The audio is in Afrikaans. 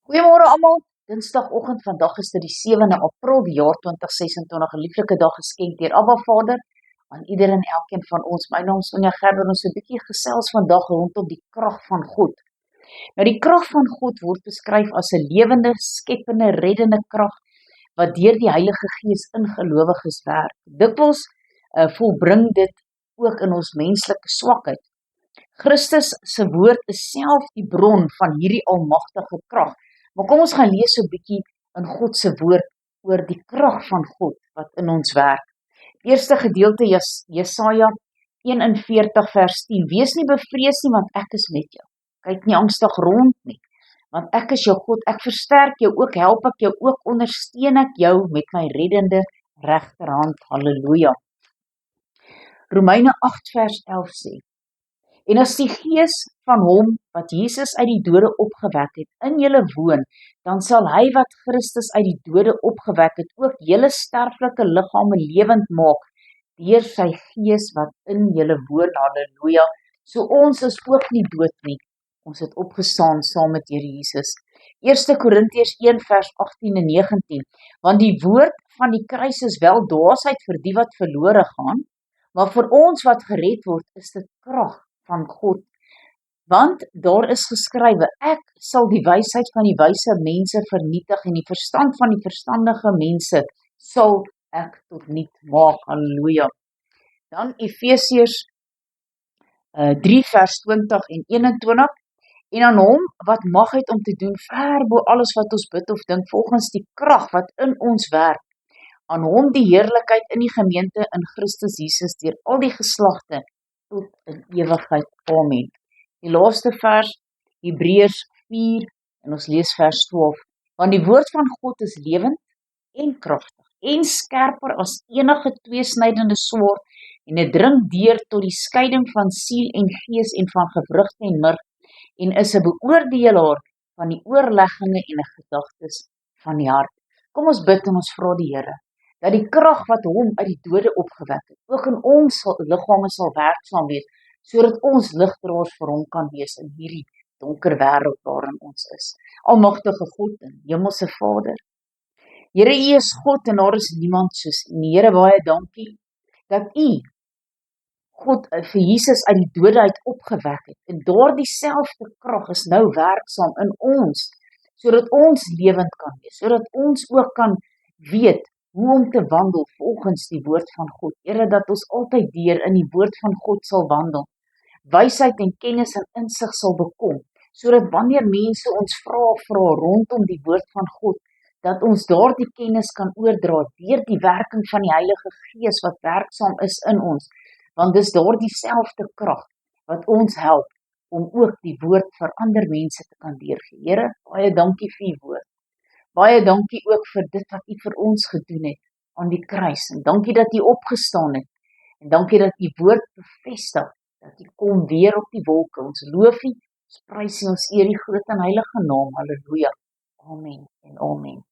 Goeiemôre almal. Dinsdagoggend, vandag is dit die 7de April, die jaar 2026, 'n lieflike dag geskenk deur Abba Vader aan ieder en elkeen van ons. My naam is Sonja Gerber, ons 'n bietjie gesels vandag rondom die krag van God. Nou die krag van God word beskryf as 'n lewende, skepende, reddende krag wat deur die Heilige Gees in gelowiges werk. Dikwels volbring dit ook in ons menslike swakheid. Christus se woord is self die bron van hierdie almagtige krag. Maar kom ons gaan lees so 'n bietjie in God se woord oor die krag van God wat in ons werk. Eerste gedeelte Jesaja 41 vers 10. Wees nie bevrees nie, want ek is met jou. Kyk nie angstig rond nie, want ek is jou God. Ek versterk jou ook, help ek jou ook, ondersteun ek jou met my reddende regterhand. Halleluja. Romeine 8 vers 11 sê: En as die gees van hom wat Jesus uit die dode opgewek het in julle woon, dan sal hy wat Christus uit die dode opgewek het ook julle sterflike liggame lewend maak deur sy gees wat in julle woon. Halleluja. So ons is ook nie dood nie. Ons het opgestaan saam met Here Jesus. 1 Korintiërs 1 vers 18 en 19. Want die woord van die kruis is wel dwaasheid vir die wat verlore gaan, maar vir ons wat gered word, is dit krag van God. Want daar is geskrywe, ek sal die wysheid van die wyse mense vernietig en die verstand van die verstandige mense sal ek tot niet maak. Halleluja. Dan Efesiërs 3 vers 20 en 21. En aan hom wat mag het om te doen ver bo alles wat ons bid of dink, volgens die krag wat in ons werk. Aan hom die heerlikheid in die gemeente in Christus Jesus deur al die geslagte tot in ewigheid. Amen. Die laaste vers, Hebreërs 4, en ons lees vers 12. Want die woord van God is lewend en kragtig en skerper as enige tweesnydende swaard en dit dring deur tot die skeiding van siel en gees en van gewrigte en murg en is 'n beoordelaar van die oorlegginge en die gedagtes van die hart. Kom ons bid en ons vra die Here dat die krag wat hom uit die dode opgewek het, ook in ons liggame sal werksaam wees, sodat ons ligdraers vir hom kan wees in hierdie donker wêreld waarin ons is. Almagtige God en Hemelse Vader, Here, U is God en daar is niemand soos U. Here, baie dankie dat U God vir Jesus uit die dode uit opgewek het en daardie selfde krag is nou werksaam in ons, sodat ons lewend kan wees, sodat ons ook kan weet hoe om te wandel volgens die woord van God. Here, dat ons altyd deur in die woord van God sal wandel, wysheid en kennis en insig sal bekom, sodat wanneer mense ons vra rondom die woord van God, dat ons daardie kennis kan oordra deur die werking van die Heilige Gees wat werksaam is in ons, want dis daardie selfde krag wat ons help om ook die woord vir ander mense te kan deurgee. Here, baie dankie vir U woord. Baie dankie ook vir dit wat U vir ons gedoen het aan die kruis. En dankie dat U opgestaan het. En dankie dat U woord bevestig, dat U kom weer op die wolke. Ons loof U, ons prys U, ons eer U groot en heilige naam. Halleluja. Amen en amen.